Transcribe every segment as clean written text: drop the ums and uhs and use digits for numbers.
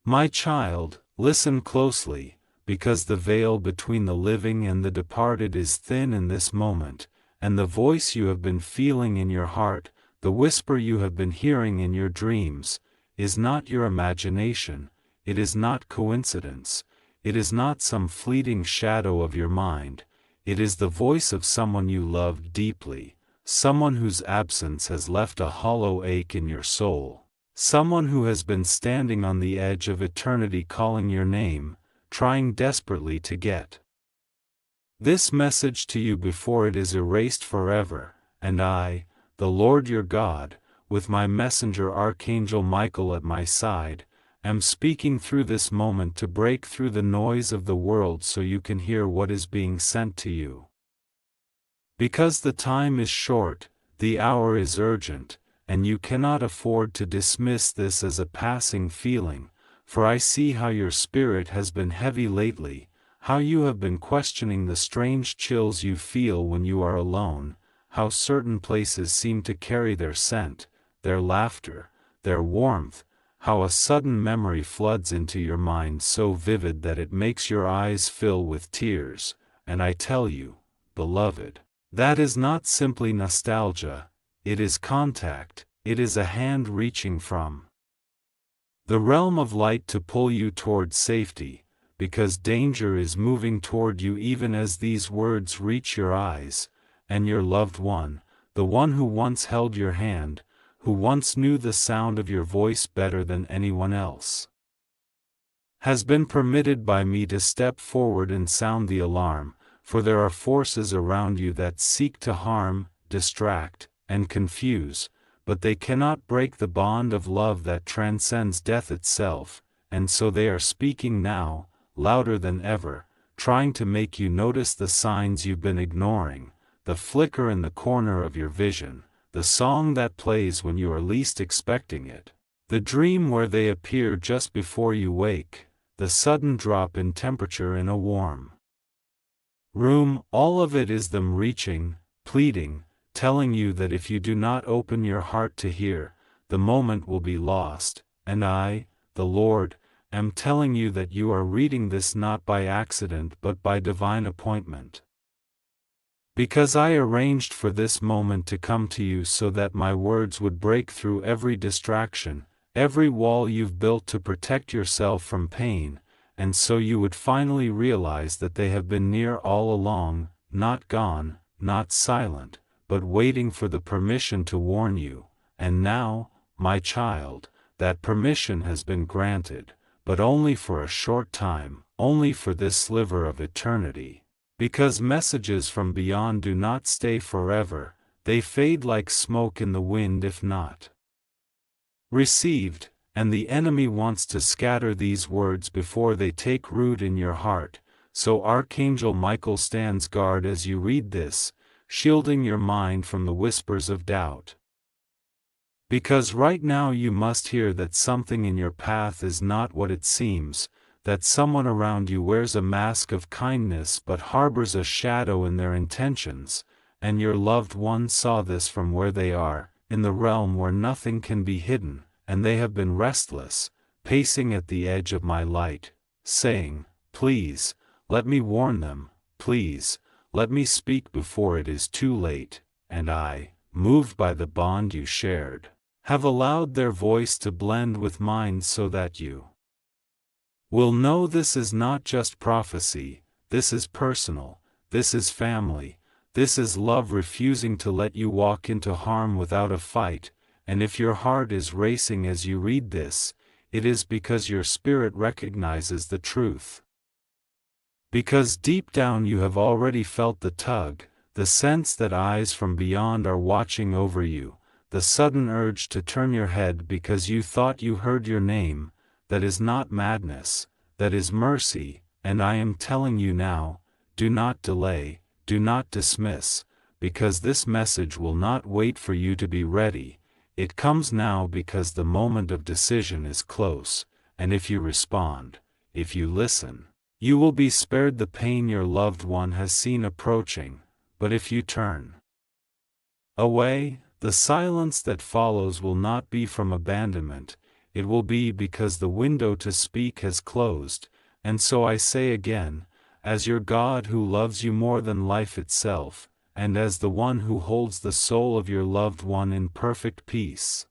My child, listen closely, because the veil between the living and the departed is thin in this moment, and the voice you have been feeling in your heart, the whisper you have been hearing in your dreams, is not your imagination, it is not coincidence, it is not some fleeting shadow of your mind, it is the voice of someone you loved deeply, someone whose absence has left a hollow ache in your soul, someone who has been standing on the edge of eternity calling your name, trying desperately to get this message to you before it is erased forever, and I, the Lord your God, with my messenger Archangel Michael at my side, am speaking through this moment to break through the noise of the world so you can hear what is being sent to you. Because the time is short, the hour is urgent, and you cannot afford to dismiss this as a passing feeling, for I see how your spirit has been heavy lately, how you have been questioning the strange chills you feel when you are alone, how certain places seem to carry their scent, their laughter, their warmth, how a sudden memory floods into your mind so vivid that it makes your eyes fill with tears, and I tell you, beloved, that is not simply nostalgia, it is contact, it is a hand reaching from the realm of light to pull you toward safety, because danger is moving toward you even as these words reach your eyes, and your loved one, the one who once held your hand, who once knew the sound of your voice better than anyone else, has been permitted by me to step forward and sound the alarm, for there are forces around you that seek to harm, distract, and confuse, but they cannot break the bond of love that transcends death itself, and so they are speaking now, louder than ever, trying to make you notice the signs you've been ignoring, the flicker in the corner of your vision, the song that plays when you are least expecting it, the dream where they appear just before you wake, the sudden drop in temperature in a warm room, all of it is them reaching, pleading, telling you that if you do not open your heart to hear, the moment will be lost, and I, the Lord, am telling you that you are reading this not by accident but by divine appointment. Because I arranged for this moment to come to you so that my words would break through every distraction, every wall you've built to protect yourself from pain, and so you would finally realize that they have been near all along, not gone, not silent, but waiting for the permission to warn you, and now, my child, that permission has been granted, but only for a short time, only for this sliver of eternity. Because messages from beyond do not stay forever, they fade like smoke in the wind if not received, and the enemy wants to scatter these words before they take root in your heart, so Archangel Michael stands guard as you read this, shielding your mind from the whispers of doubt. Because right now you must hear that something in your path is not what it seems, that someone around you wears a mask of kindness but harbors a shadow in their intentions, and your loved ones saw this from where they are, in the realm where nothing can be hidden, and they have been restless, pacing at the edge of my light, saying, "Please, let me warn them, please, let me speak before it is too late," and I, moved by the bond you shared, have allowed their voice to blend with mine so that you will know this is not just prophecy, this is personal, this is family, this is love refusing to let you walk into harm without a fight, and if your heart is racing as you read this, it is because your spirit recognizes the truth. Because deep down you have already felt the tug, the sense that eyes from beyond are watching over you, the sudden urge to turn your head because you thought you heard your name. That is not madness, that is mercy, and I am telling you now, do not delay, do not dismiss, because this message will not wait for you to be ready, it comes now because the moment of decision is close, and if you respond, if you listen, you will be spared the pain your loved one has seen approaching, but if you turn away, the silence that follows will not be from abandonment, it will be because the window to speak has closed, and so I say again, as your God who loves you more than life itself, and as the one who holds the soul of your loved one in perfect peace.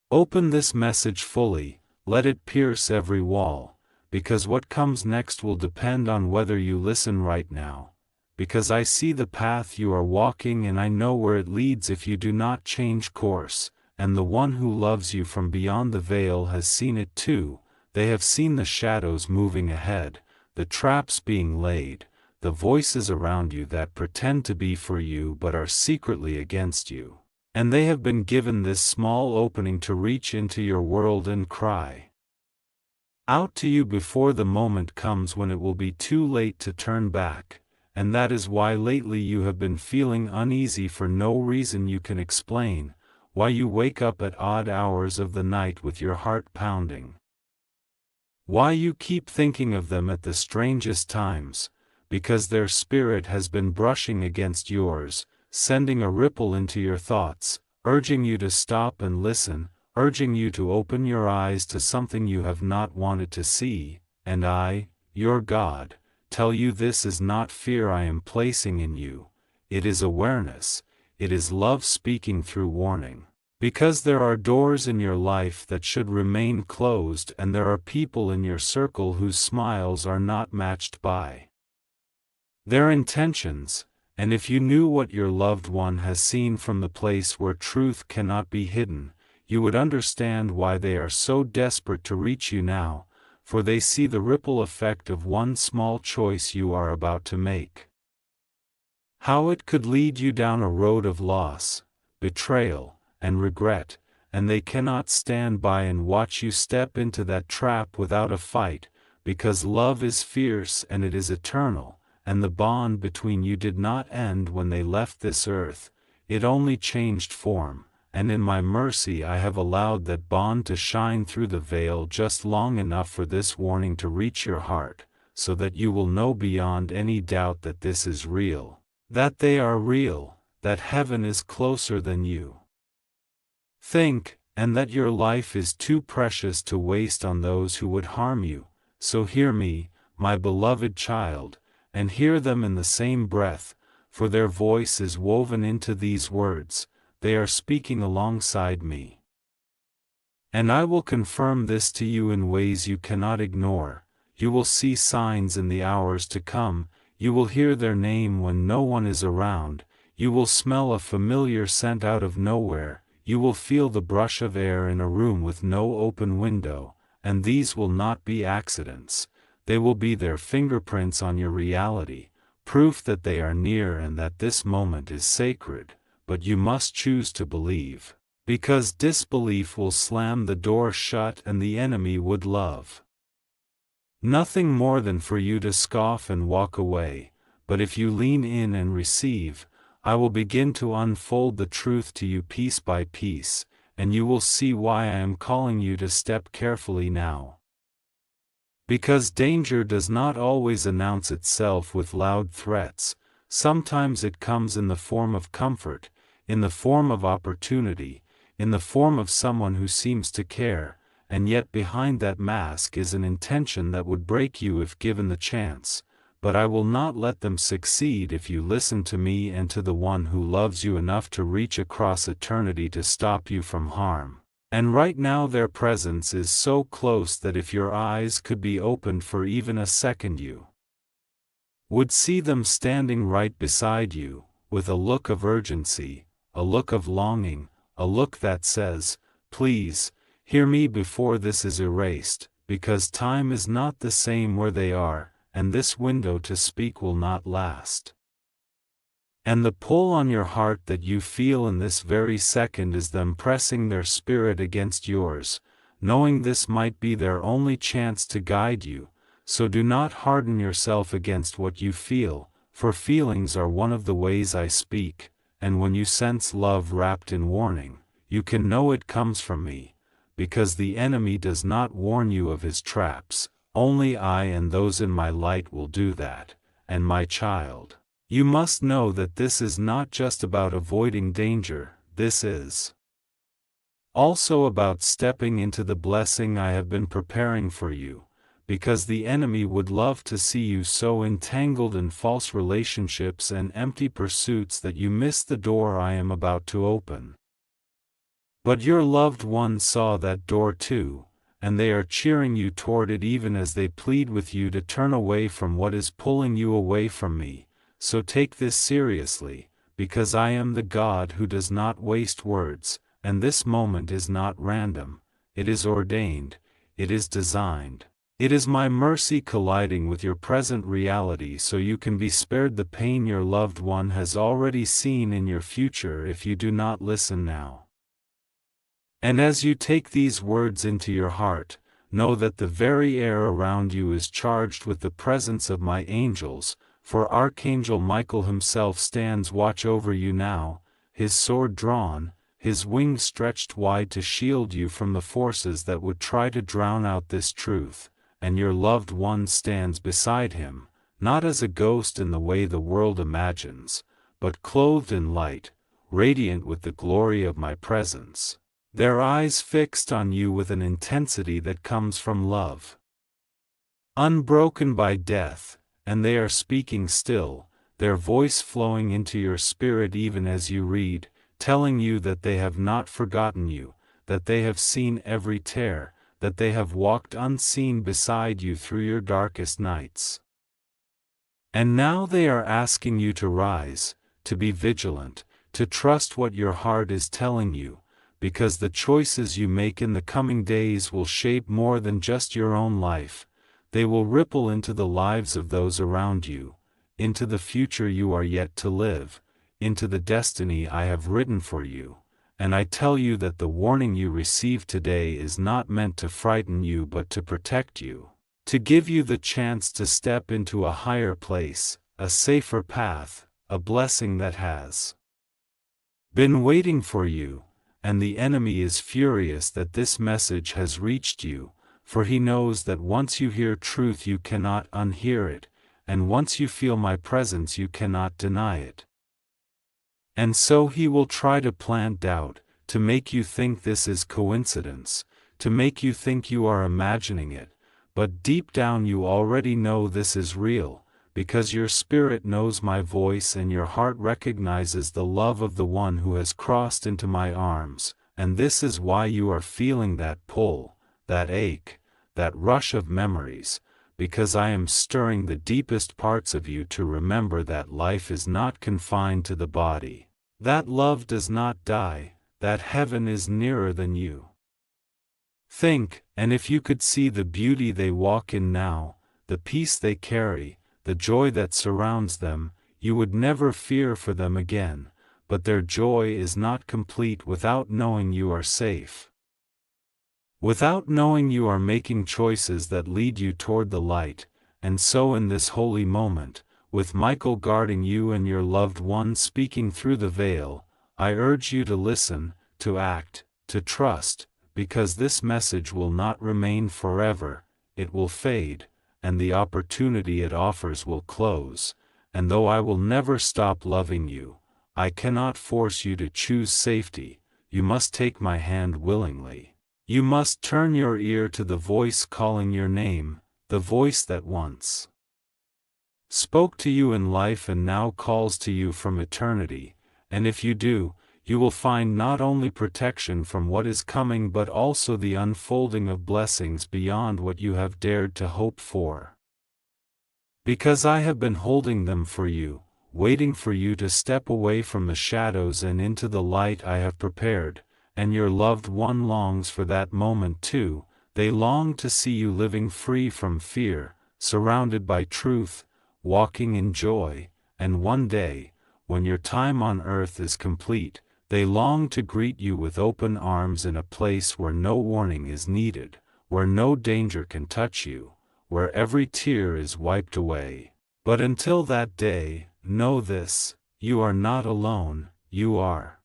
Open this message fully, let it pierce every wall, because what comes next will depend on whether you listen right now. Because I see the path you are walking and I know where it leads if you do not change course, and the one who loves you from beyond the veil has seen it too. They have seen the shadows moving ahead, the traps being laid, the voices around you that pretend to be for you but are secretly against you. And they have been given this small opening to reach into your world and cry out to you before the moment comes when it will be too late to turn back, and that is why lately you have been feeling uneasy for no reason you can explain, why you wake up at odd hours of the night with your heart pounding. Why you keep thinking of them at the strangest times, because their spirit has been brushing against yours, sending a ripple into your thoughts, urging you to stop and listen, urging you to open your eyes to something you have not wanted to see, and I, your God, tell you this is not fear I am placing in you, it is awareness, it is love speaking through warning. Because there are doors in your life that should remain closed and there are people in your circle whose smiles are not matched by their intentions, and if you knew what your loved one has seen from the place where truth cannot be hidden, you would understand why they are so desperate to reach you now, for they see the ripple effect of one small choice you are about to make. How it could lead you down a road of loss, betrayal, and regret, and they cannot stand by and watch you step into that trap without a fight, because love is fierce and it is eternal, and the bond between you did not end when they left this earth, it only changed form, and in my mercy I have allowed that bond to shine through the veil just long enough for this warning to reach your heart, so that you will know beyond any doubt that this is real, that they are real, that heaven is closer than you think, and that your life is too precious to waste on those who would harm you. So hear me, my beloved child, and hear them in the same breath, for their voice is woven into these words, they are speaking alongside me. And I will confirm this to you in ways you cannot ignore. You will see signs in the hours to come, you will hear their name when no one is around, you will smell a familiar scent out of nowhere, you will feel the brush of air in a room with no open window, and these will not be accidents, they will be their fingerprints on your reality, proof that they are near and that this moment is sacred, but you must choose to believe, because disbelief will slam the door shut and the enemy would love nothing more than for you to scoff and walk away, but if you lean in and receive, I will begin to unfold the truth to you piece by piece, and you will see why I am calling you to step carefully now. Because danger does not always announce itself with loud threats, sometimes it comes in the form of comfort, in the form of opportunity, in the form of someone who seems to care, and yet behind that mask is an intention that would break you if given the chance. But I will not let them succeed if you listen to me and to the one who loves you enough to reach across eternity to stop you from harm. And right now their presence is so close that if your eyes could be opened for even a second you would see them standing right beside you, with a look of urgency, a look of longing, a look that says, "Please, hear me before this is erased, because time is not the same where they are, and this window to speak will not last." And the pull on your heart that you feel in this very second is them pressing their spirit against yours, knowing this might be their only chance to guide you, so do not harden yourself against what you feel, for feelings are one of the ways I speak, and when you sense love wrapped in warning, you can know it comes from me, because the enemy does not warn you of his traps. Only I and those in my light will do that, and my child, you must know that this is not just about avoiding danger, this is Also about stepping into the blessing I have been preparing for you, because the enemy would love to see you so entangled in false relationships and empty pursuits that you miss the door I am about to open. But your loved ones saw that door too, and they are cheering you toward it even as they plead with you to turn away from what is pulling you away from me. So take this seriously, because I am the God who does not waste words, and this moment is not random, it is ordained, it is designed. It is my mercy colliding with your present reality so you can be spared the pain your loved one has already seen in your future if you do not listen now. And as you take these words into your heart, know that the very air around you is charged with the presence of my angels, for Archangel Michael himself stands watch over you now, his sword drawn, his wings stretched wide to shield you from the forces that would try to drown out this truth, and your loved one stands beside him, not as a ghost in the way the world imagines, but clothed in light, radiant with the glory of my presence. Their eyes fixed on you with an intensity that comes from love, unbroken by death, and they are speaking still, their voice flowing into your spirit even as you read, telling you that they have not forgotten you, that they have seen every tear, that they have walked unseen beside you through your darkest nights. And now they are asking you to rise, to be vigilant, to trust what your heart is telling you, because the choices you make in the coming days will shape more than just your own life, they will ripple into the lives of those around you, into the future you are yet to live, into the destiny I have written for you, and I tell you that the warning you receive today is not meant to frighten you but to protect you, to give you the chance to step into a higher place, a safer path, a blessing that has been waiting for you. And the enemy is furious that this message has reached you, for he knows that once you hear truth you cannot unhear it, and once you feel my presence you cannot deny it. And so he will try to plant doubt, to make you think this is coincidence, to make you think you are imagining it, but deep down you already know this is real, because your spirit knows my voice and your heart recognizes the love of the one who has crossed into my arms, and this is why you are feeling that pull, that ache, that rush of memories, because I am stirring the deepest parts of you to remember that life is not confined to the body, that love does not die, that heaven is nearer than you think, and if you could see the beauty they walk in now, the peace they carry, the joy that surrounds them, you would never fear for them again, but their joy is not complete without knowing you are safe. Without knowing you are making choices that lead you toward the light, and so in this holy moment, with Michael guarding you and your loved one speaking through the veil, I urge you to listen, to act, to trust, because this message will not remain forever, it will fade, and the opportunity it offers will close, and though I will never stop loving you, I cannot force you to choose safety, you must take my hand willingly. You must turn your ear to the voice calling your name, the voice that once spoke to you in life and now calls to you from eternity, and if you do, you will find not only protection from what is coming but also the unfolding of blessings beyond what you have dared to hope for. Because I have been holding them for you, waiting for you to step away from the shadows and into the light I have prepared, and your loved one longs for that moment too, they long to see you living free from fear, surrounded by truth, walking in joy, and one day, when your time on earth is complete, they long to greet you with open arms in a place where no warning is needed, where no danger can touch you, where every tear is wiped away. But until that day, know this, you are not alone, you are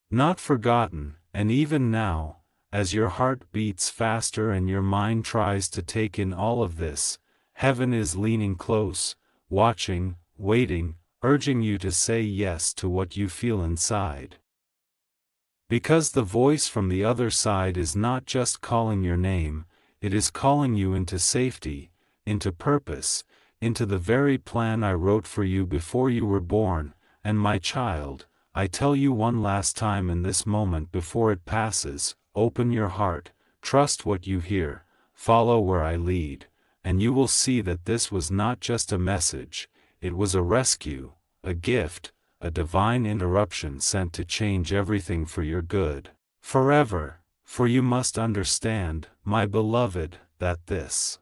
not forgotten, and even now, as your heart beats faster and your mind tries to take in all of this, heaven is leaning close, watching, waiting, urging you to say yes to what you feel inside. Because the voice from the other side is not just calling your name, it is calling you into safety, into purpose, into the very plan I wrote for you before you were born. And my child, I tell you one last time in this moment before it passes, open your heart, trust what you hear, follow where I lead, and you will see that this was not just a message, it was a rescue, a gift, a divine interruption sent to change everything for your good, forever. For you must understand, my beloved, that this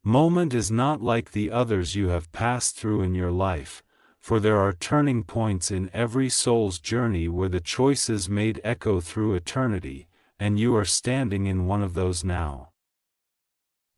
moment is not like the others you have passed through in your life, for there are turning points in every soul's journey where the choices made echo through eternity, and you are standing in one of those now.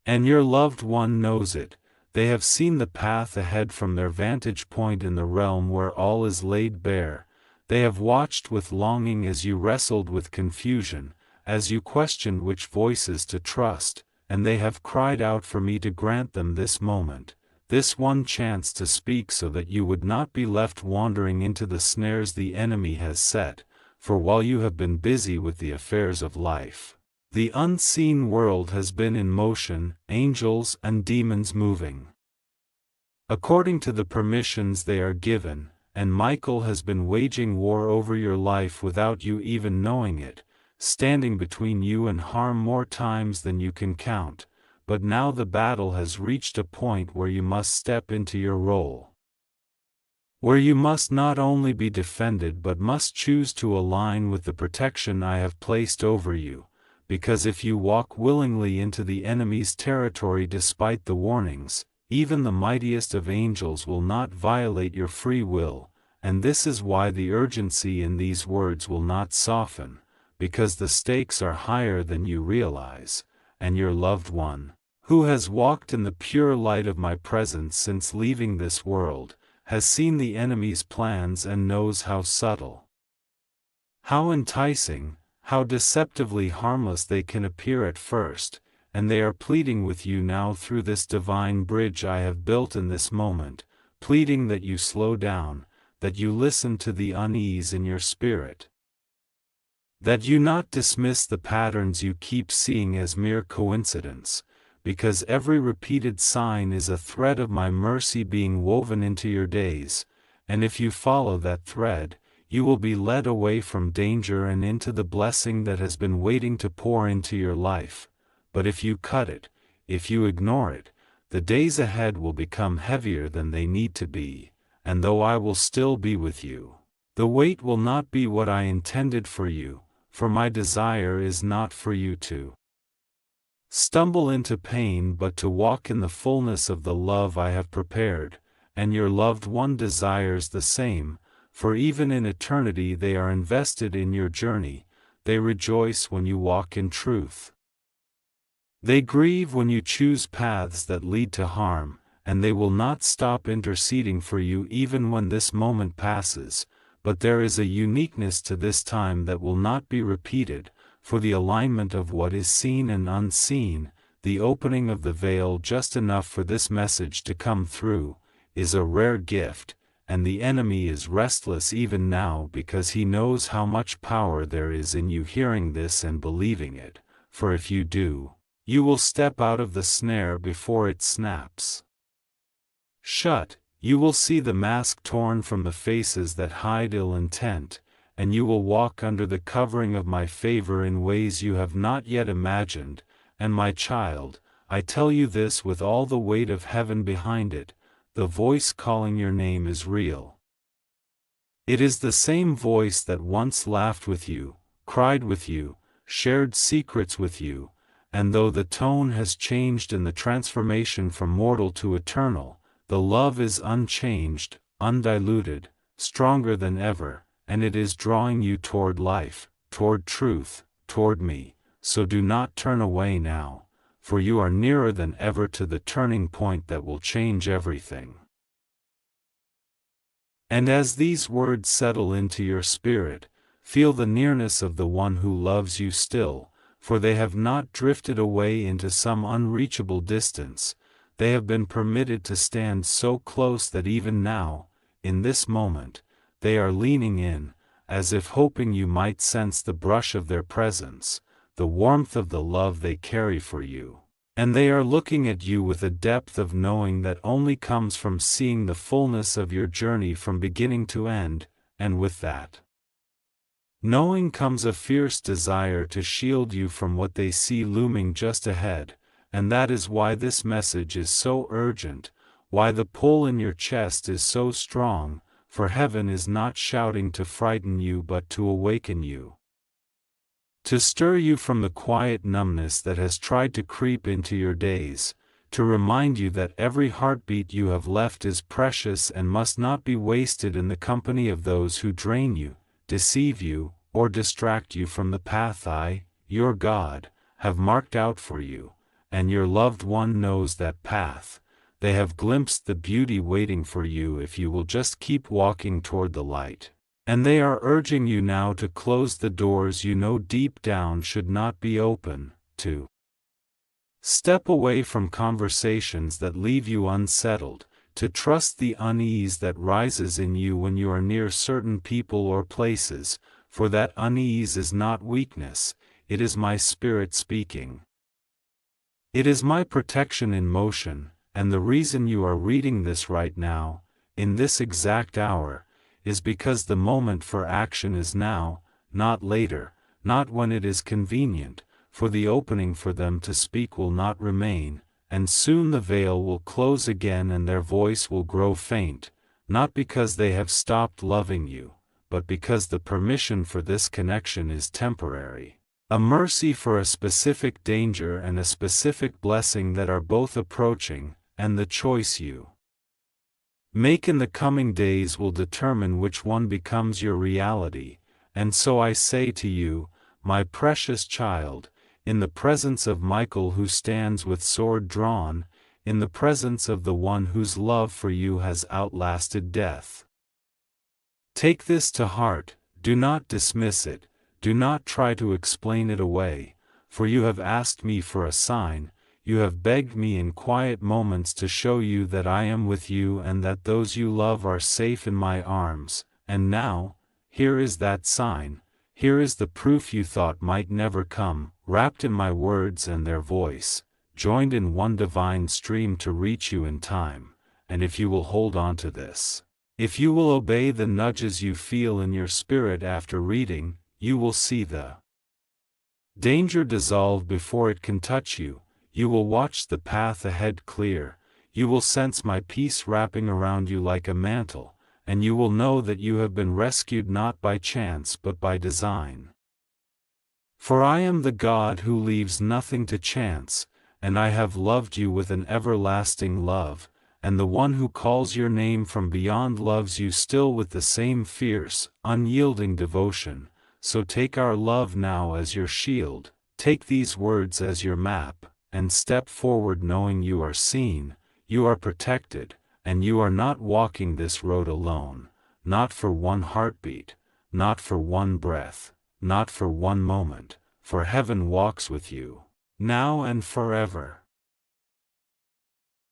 And your loved one knows it. They have seen the path ahead from their vantage point in the realm where all is laid bare. They have watched with longing as you wrestled with confusion, as you questioned which voices to trust, and they have cried out for me to grant them this moment, this one chance to speak so that you would not be left wandering into the snares the enemy has set, for while you have been busy with the affairs of life, the unseen world has been in motion, angels and demons moving according to the permissions they are given, and Michael has been waging war over your life without you even knowing it, standing between you and harm more times than you can count, but now the battle has reached a point where you must step into your role, where you must not only be defended but must choose to align with the protection I have placed over you. Because if you walk willingly into the enemy's territory despite the warnings, even the mightiest of angels will not violate your free will, and this is why the urgency in these words will not soften, because the stakes are higher than you realize, and your loved one, who has walked in the pure light of my presence since leaving this world, has seen the enemy's plans and knows how subtle, how enticing, how deceptively harmless they can appear at first, and they are pleading with you now through this divine bridge I have built in this moment, pleading that you slow down, that you listen to the unease in your spirit, that you not dismiss the patterns you keep seeing as mere coincidence, because every repeated sign is a thread of my mercy being woven into your days, and if you follow that thread, you will be led away from danger and into the blessing that has been waiting to pour into your life. But if you cut it, if you ignore it, the days ahead will become heavier than they need to be, and though I will still be with you, the weight will not be what I intended for you, for my desire is not for you to stumble into pain but to walk in the fullness of the love I have prepared, and your loved one desires the same. For even in eternity they are invested in your journey, they rejoice when you walk in truth. They grieve when you choose paths that lead to harm, and they will not stop interceding for you even when this moment passes, but there is a uniqueness to this time that will not be repeated, for the alignment of what is seen and unseen, the opening of the veil just enough for this message to come through, is a rare gift. And the enemy is restless even now because he knows how much power there is in you hearing this and believing it, for if you do, you will step out of the snare before it snaps shut. You will see the mask torn from the faces that hide ill intent, and you will walk under the covering of my favor in ways you have not yet imagined, and my child, I tell you this with all the weight of heaven behind it. The voice calling your name is real. It is the same voice that once laughed with you, cried with you, shared secrets with you, and though the tone has changed in the transformation from mortal to eternal, the love is unchanged, undiluted, stronger than ever, and it is drawing you toward life, toward truth, toward me, so do not turn away now. For you are nearer than ever to the turning point that will change everything. And as these words settle into your spirit, feel the nearness of the one who loves you still, for they have not drifted away into some unreachable distance, they have been permitted to stand so close that even now, in this moment, they are leaning in, as if hoping you might sense the brush of their presence, the warmth of the love they carry for you. And they are looking at you with a depth of knowing that only comes from seeing the fullness of your journey from beginning to end, and with that knowing comes a fierce desire to shield you from what they see looming just ahead, and that is why this message is so urgent, why the pull in your chest is so strong, for heaven is not shouting to frighten you but to awaken you. To stir you from the quiet numbness that has tried to creep into your days, to remind you that every heartbeat you have left is precious and must not be wasted in the company of those who drain you, deceive you, or distract you from the path I, your God, have marked out for you, and your loved one knows that path. They have glimpsed the beauty waiting for you if you will just keep walking toward the light. And they are urging you now to close the doors you know deep down should not be open, to step away from conversations that leave you unsettled, to trust the unease that rises in you when you are near certain people or places, for that unease is not weakness, it is my spirit speaking. It is my protection in motion, and the reason you are reading this right now, in this exact hour, is because the moment for action is now, not later, not when it is convenient, for the opening for them to speak will not remain, and soon the veil will close again and their voice will grow faint, not because they have stopped loving you, but because the permission for this connection is temporary. A mercy for a specific danger and a specific blessing that are both approaching, and the choice you make in the coming days will determine which one becomes your reality, and so I say to you, my precious child, in the presence of Michael who stands with sword drawn, in the presence of the one whose love for you has outlasted death. Take this to heart, do not dismiss it, do not try to explain it away, for you have asked me for a sign, you have begged me in quiet moments to show you that I am with you and that those you love are safe in my arms, and now, here is that sign, here is the proof you thought might never come, wrapped in my words and their voice, joined in one divine stream to reach you in time, and if you will hold on to this, if you will obey the nudges you feel in your spirit after reading, you will see the danger dissolve before it can touch you. You will watch the path ahead clear, you will sense my peace wrapping around you like a mantle, and you will know that you have been rescued not by chance but by design. For I am the God who leaves nothing to chance, and I have loved you with an everlasting love, and the one who calls your name from beyond loves you still with the same fierce, unyielding devotion, so take our love now as your shield, take these words as your map, and step forward knowing you are seen, you are protected, and you are not walking this road alone, not for one heartbeat, not for one breath, not for one moment, for heaven walks with you, now and forever.